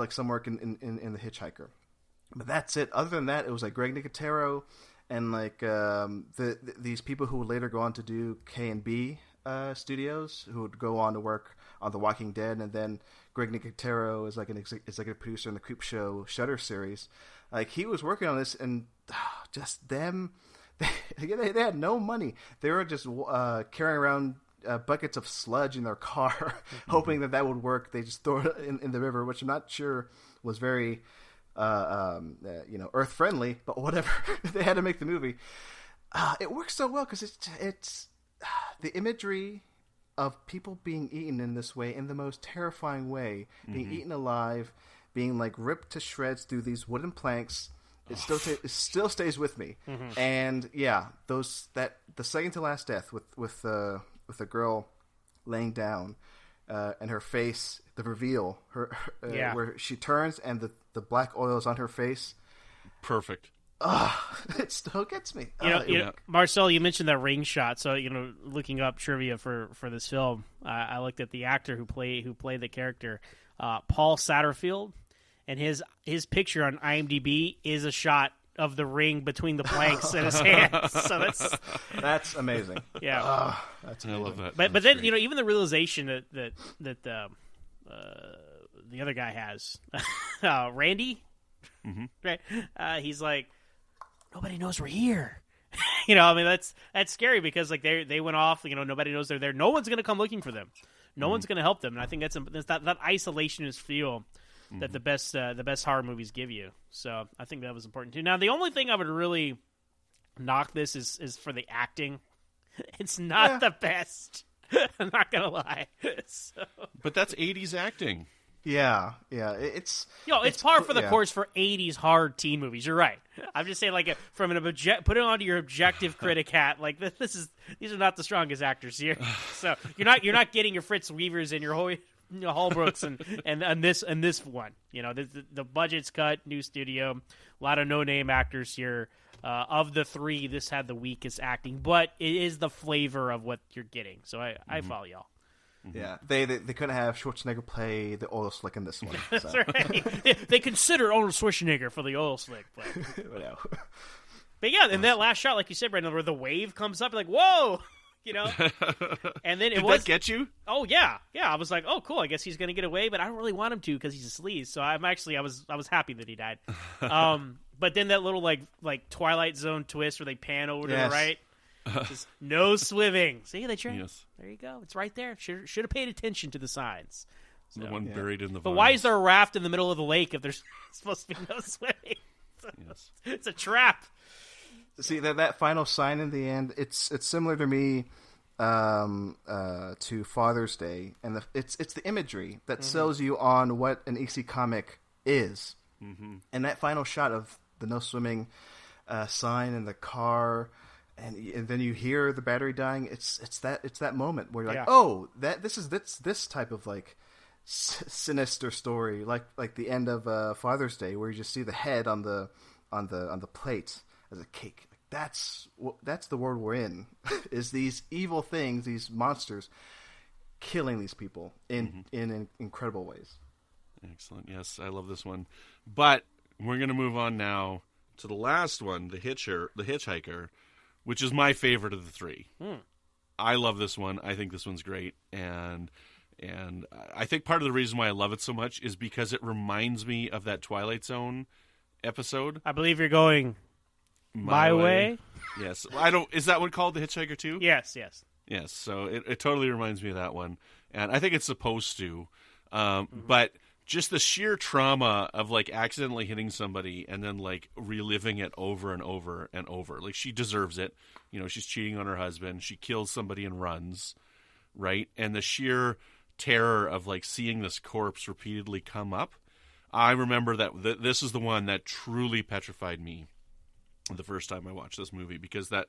like some work in The Hitchhiker. But that's it. Other than that, it was like Greg Nicotero and like these people who would later go on to do K&B Studios, who would go on to work on The Walking Dead, and then Greg Nicotero is like an executive producer in the Creepshow Shudder series. Like he was working on this, and just them, they had no money. They were just carrying around buckets of sludge in their car, hoping that would work. They just throw it in the river, which I'm not sure was very earth friendly, but whatever. They had to make the movie. It works so well because it's the imagery of people being eaten in this way, in the most terrifying way, being eaten alive, being like ripped to shreds through these wooden planks. It still stays with me. And yeah, the second to last death with the girl laying down, and her face, the reveal, where she turns and the black oil is on her face. Perfect. It still gets me. Marcel, you mentioned that ring shot. So looking up trivia for this film, I looked at the actor who played the character, Paul Satterfield, and his picture on IMDb is a shot of the ring between the planks in his hands. So that's amazing. Yeah, I love that. But then great. Even the realization that the other guy has, Randy, right? He's like, nobody knows we're here. That's scary because like they went off. Nobody knows they're there. No one's gonna come looking for them. No one's gonna help them. And I think that's that isolationist feel that the best horror movies give you. So I think that was important too. Now the only thing I would really knock this is for the acting. It's not the best. I'm not gonna lie. But that's 80s acting. Yeah. It's par for the course for 80s hard teen movies. You're right. I'm just saying, like, from put it onto your objective critic hat. Like, these are not the strongest actors here. So you're not getting your Fritz Weavers and your Holbrooks and this one. The budget's cut, new studio, a lot of no name actors here. Of the three, this had the weakest acting, but it is the flavor of what you're getting. So I follow y'all. Yeah, they couldn't have Schwarzenegger play the oil slick in this one. So. That's right. They consider Arnold Schwarzenegger for the oil slick, but but yeah, in that last shot, like you said, Brandon, where the wave comes up, like whoa, and then Did that get you? Oh yeah. I was like, oh cool, I guess he's gonna get away, but I don't really want him to because he's a sleaze. So I was happy that he died. But then that little like Twilight Zone twist where they pan over to the right. Just no swimming. See, they train. Yes. There you go. It's right there. Should have paid attention to the signs. So, the one buried in the. But why is there a raft in the middle of the lake if there's supposed to be no swimming? It's a trap. See that final sign in the end. It's similar to me to Father's Day, and it's the imagery that sells you on what an EC comic is, and that final shot of the no swimming sign in the car. And then you hear the battery dying. It's that moment where you're like, oh, this is this type of like sinister story, like the end of Father's Day, where you just see the head on the plate as a cake. Like, that's the world we're in. Is these evil things, these monsters, killing these people in incredible ways. Excellent. Yes, I love this one. But we're gonna move on now to the last one, the Hitchhiker. Which is my favorite of the three. I love this one. I think this one's great, and I think part of the reason why I love it so much is because it reminds me of that Twilight Zone episode. I believe you're going my way. Yes, Is that one called The Hitchhiker too? Yes. Yes. So it totally reminds me of that one, and I think it's supposed to, but. Just the sheer trauma of like accidentally hitting somebody and then like reliving it over and over and over. Like she deserves it. She's cheating on her husband. She kills somebody and runs, right? And the sheer terror of like seeing this corpse repeatedly come up. I remember that this is the one that truly petrified me the first time I watched this movie, because that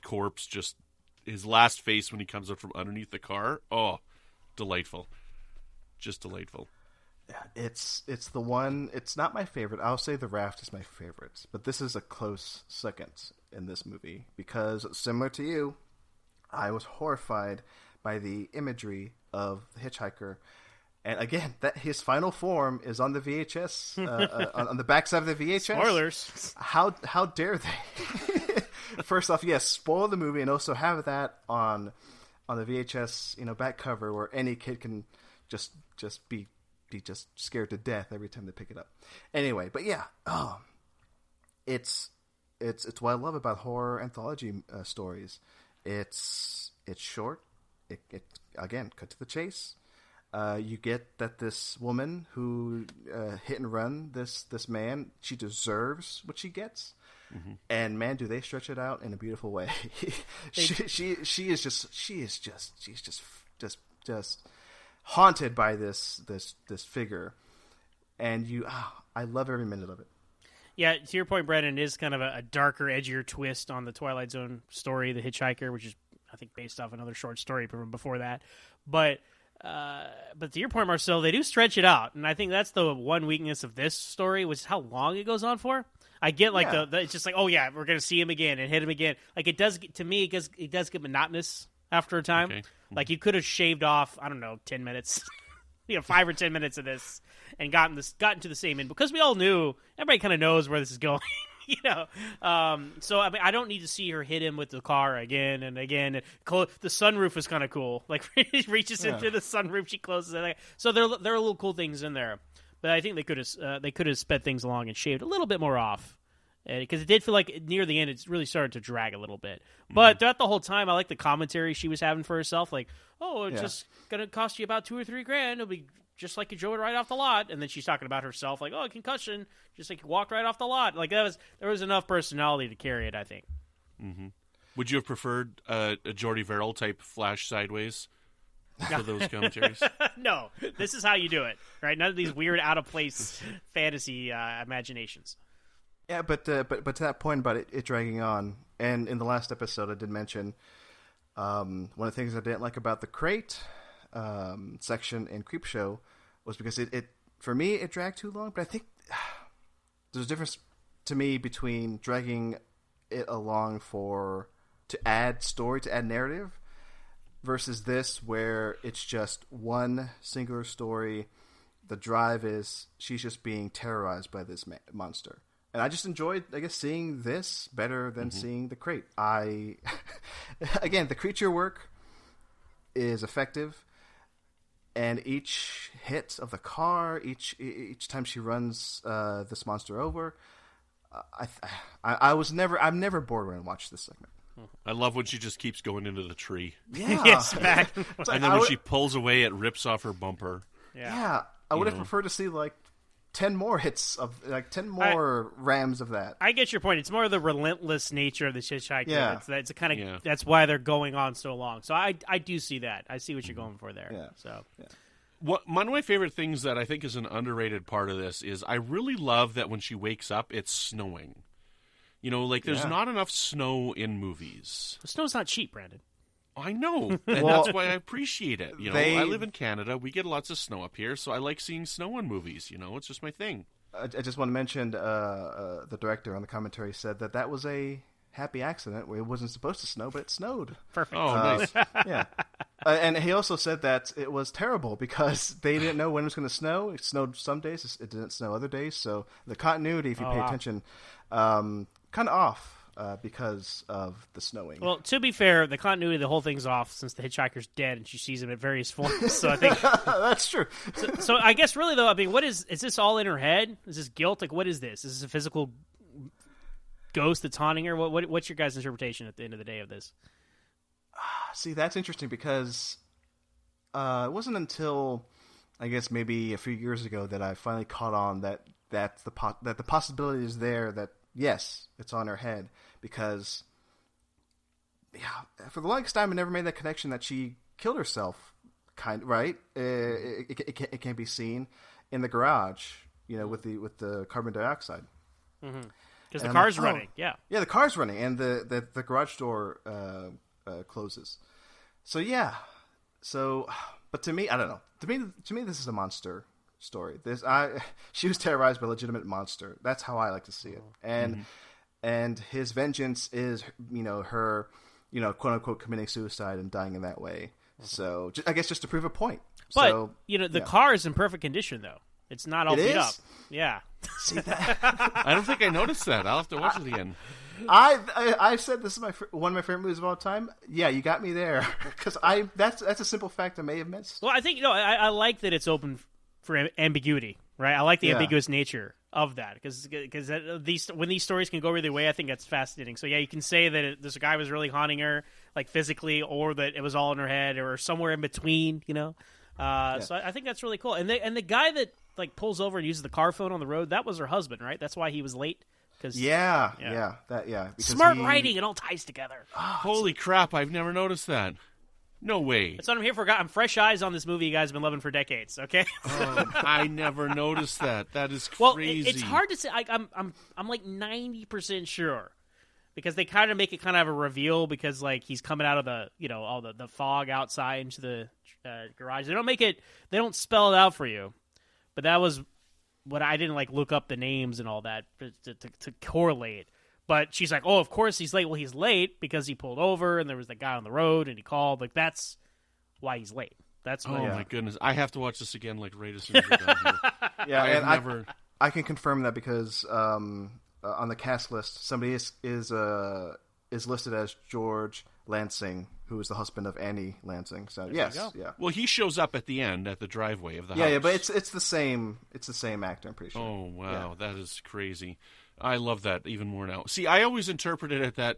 corpse, just his last face when he comes up from underneath the car. Oh, delightful. Just delightful. It's the one. It's not my favorite. I'll say The Raft is my favorite, but this is a close second in this movie because, similar to you, I was horrified by the imagery of the hitchhiker And again, that his final form is on the VHS, on the backside of the VHS. Spoilers. How dare they? First off, yes, spoil the movie and also have that on the VHS, back cover where any kid can just be just scared to death every time they pick it up. Anyway, but yeah, it's what I love about horror anthology stories. It's short. It again, cut to the chase. You get that this woman who hit and run this man, she deserves what she gets. Mm-hmm. And man, do they stretch it out in a beautiful way. She's just haunted by this figure, and I love every minute of it. Yeah, to your point, Brandon, it is kind of a darker, edgier twist on the Twilight Zone story, The Hitchhiker, which is, I think, based off another short story from before that. But to your point, Marcel, they do stretch it out, and I think that's the one weakness of this story, which is how long it goes on for. I get it's just like, oh yeah, we're gonna see him again and hit him again. Like it does to me, it does get monotonous after a time. Okay. Like you could have shaved off, I don't know, 10 minutes, 5 or 10 minutes of this, and gotten to the same end, because we all knew, everybody kind of knows where this is going. So I mean, I don't need to see her hit him with the car again and again. The sunroof is kind of cool. Like he reaches into the sunroof, she closes it. So there are little cool things in there. But I think they could have sped things along and shaved a little bit more off, because it did feel like near the end it really started to drag a little bit. But throughout the whole time, I like the commentary she was having for herself, like, "Oh, it's just gonna cost you about $2 or $3 grand. It'll be just like you drove it right off the lot." And then she's talking about herself, like, "Oh, a concussion, just like you walked right off the lot." Like there was enough personality to carry it, I think. Mm-hmm. Would you have preferred a Jordy Verrill type flash sideways for those commentaries? No, this is how you do it, right? None of these weird, out of place fantasy imaginations. Yeah, but to that point about it dragging on, and in the last episode I did mention one of the things I didn't like about the crate section in Creepshow was because it for me it dragged too long. But I think there's a difference to me between dragging it along to add story, to add narrative, versus this where it's just one singular story. The drive is she's just being terrorized by this monster. And I just enjoyed, I guess, seeing this better than seeing the crate. Again, the creature work is effective, and each hit of the car, each time she runs this monster over, I'm never bored when I watch this segment. I love when she just keeps going into the tree. Yeah. Yes, back. And then when she pulls away, it rips off her bumper. Yeah. I would have preferred to see, like, 10 more hits of, like, 10 more rams of that. I get your point. It's more of the relentless nature of the hitchhiker. Yeah. It's a kind of that's why they're going on so long. So I do see that. I see what you're going for there. Yeah. So One of my favorite things that I think is an underrated part of this is I really love that when she wakes up, it's snowing. There's not enough snow in movies. The snow's not cheap, Brandon. I know, and that's why I appreciate it. I live in Canada. We get lots of snow up here, so I like seeing snow in movies. It's just my thing. I just want to mention the director on the commentary said that was a happy accident where it wasn't supposed to snow, but it snowed. Perfect. Oh, nice. Yeah. And he also said that it was terrible because they didn't know when it was going to snow. It snowed some days. It didn't snow other days. So the continuity, if you pay attention, kind of off. Because of the snowing. Well, to be fair, the continuity of the whole thing's off since the hitchhiker's dead and she sees him at various forms. So I think that's true. So I guess really though, I mean, what is this all in her head? Is this guilt? Like, what is this? Is this a physical ghost that's haunting her? What's your guys' interpretation at the end of the day of this? See, that's interesting because it wasn't until I guess maybe a few years ago that I finally caught on that the possibility is there that yes, it's on her head. Because, for the longest time, I never made that connection that she killed herself. Right? It can be seen in the garage, with the carbon dioxide. Because the car's running. Yeah, the car's running, and the garage door closes. So yeah, but to me, I don't know. To me, this is a monster story. She was terrorized by a legitimate monster. That's how I like to see it, and his vengeance is, her, quote unquote, committing suicide and dying in that way. So I guess just to prove a point. But So, the car is in perfect condition though. It's not all beat up. Yeah. See that? I don't think I noticed that. I'll have to watch it again. I said this is one of my favorite movies of all time. Yeah, you got me there because that's a simple fact I may have missed. Well, I think I like that it's open for ambiguity, right? I like the ambiguous nature of that because when these stories can go either way, I think that's fascinating. So yeah, you can say that this guy was really haunting her, like physically, or that it was all in her head, or somewhere in between. So I think that's really cool. And the guy that like pulls over and uses the car phone on the road, that was her husband, right? That's why he was late. Because smart writing, it all ties together. Holy crap! I've never noticed that. No way. That's what I'm here for. I'm fresh eyes on this movie you guys have been loving for decades. Okay. I never noticed that. That is crazy. Well, it's hard to say. I'm like 90% sure because they kind of make it kind of a reveal because like he's coming out of the all the fog outside into the garage. They don't spell it out for you, but that was what I didn't like look up the names and all that to correlate. But she's like, oh, of course he's late. Well, he's late because he pulled over and there was that guy on the road and he called. Like, that's why he's late. That's my goodness. I have to watch this again, like, right as soon as we're done here. Yeah, I can confirm that because on the cast list, somebody is listed as George Lansing, who is the husband of Annie Lansing. So, yes. Yeah. Well, he shows up at the end at the driveway of the house. Yeah, but it's the same actor, I'm pretty sure. Oh, wow. Yeah. That is crazy. I love that even more now. See, I always interpreted it that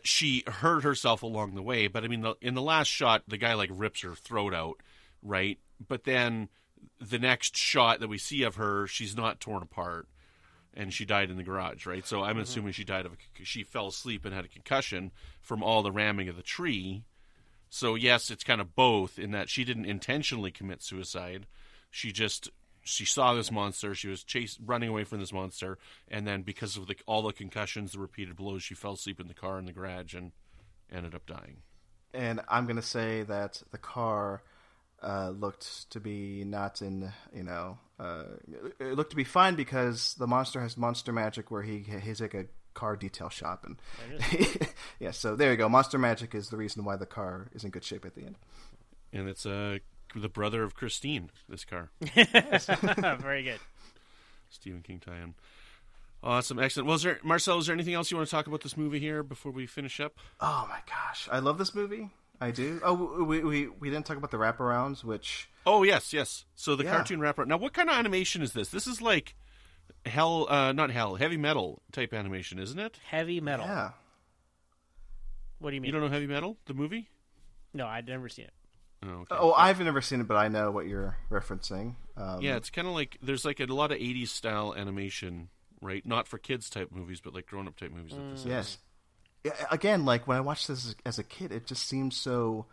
she hurt herself along the way, but I mean, in the last shot, the guy like rips her throat out, right? But then the next shot that we see of her, she's not torn apart, and she died in the garage, right? So I'm assuming she fell asleep and had a concussion from all the ramming of the tree. So yes, it's kind of both in that she didn't intentionally commit suicide. She saw this monster. She was running away from this monster, and then because of all the concussions, the repeated blows, she fell asleep in the car in the garage and ended up dying. And I'm going to say that the car looked to be not in, it looked to be fine because the monster has monster magic where he's like a car detail shop. And yeah, so there you go. Monster magic is the reason why the car is in good shape at the end. And it's the brother of Christine, this car. Very good. Stephen King tie-in. Awesome, excellent. Well, Marcel, is there anything else you want to talk about this movie here before we finish up? Oh my gosh, I love this movie. I do. Oh, we didn't talk about the wraparounds, which... Oh, yes. So the cartoon wraparound. Now, what kind of animation is this? This is like heavy metal type animation, isn't it? Heavy metal. Yeah. What do you mean? You don't know Heavy Metal, the movie? No, I'd never seen it. Oh, okay. I've never seen it, but I know what you're referencing. Yeah, it's kind of like there's like a lot of 80s style animation, right? Not for kids type movies, but like grown up type movies. Yes. Yeah, again, like when I watched this as a kid, it just seemed so,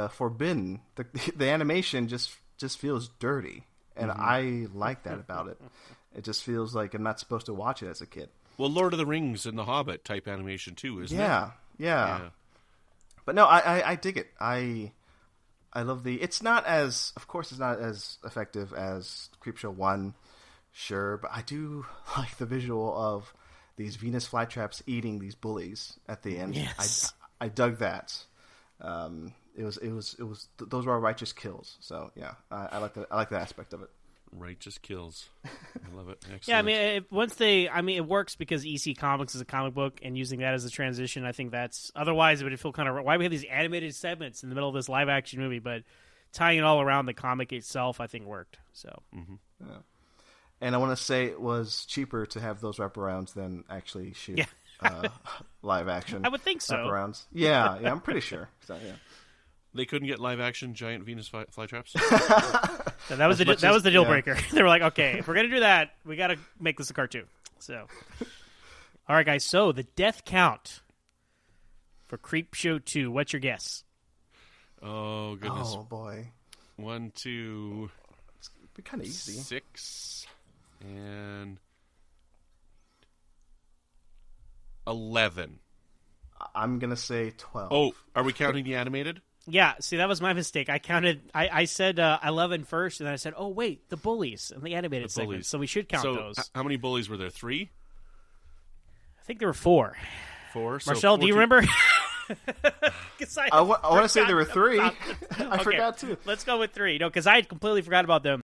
forbidden. The animation just feels dirty, and I like that about it. It just feels like I'm not supposed to watch it as a kid. Well, Lord of the Rings and The Hobbit type animation too, isn't it? Yeah. But no, I dig it. I love it's not as effective as Creepshow 1, sure, but I do like the visual of these Venus flytraps eating these bullies at the end. Yes. I dug that. It was those were righteous kills. So yeah, I like that. I like that aspect of it. Righteous kills. I love it. Excellent. Yeah, I mean, it works because EC Comics is a comic book, and using that as a transition, I think that's otherwise it would feel kind of why we have these animated segments in the middle of this live action movie, but tying it all around the comic itself, I think worked. So, yeah. And I want to say it was cheaper to have those wraparounds than actually shoot live action. I would think so. Wraparounds. Yeah, I'm pretty sure. So yeah. They couldn't get live action giant Venus flytraps. So that was the deal breaker. They were like, okay, if we're gonna do that, we got to make this a cartoon. So, all right, guys. So the death count for Creepshow 2. What's your guess? Oh goodness. Oh boy. 1, 2. It's kind of easy. 6 and 11. I'm gonna say 12. Oh, are we counting the animated? Yeah, see, that was my mistake. I said 11 first, and then I said, oh, wait, the bullies and the animated segment. So we should count those. How many bullies were there? 3? I think there were 4. 4? So Marcel, do you remember? I want to say there were 3. I Okay, forgot too. Let's go with 3. No, because I had completely forgot about them.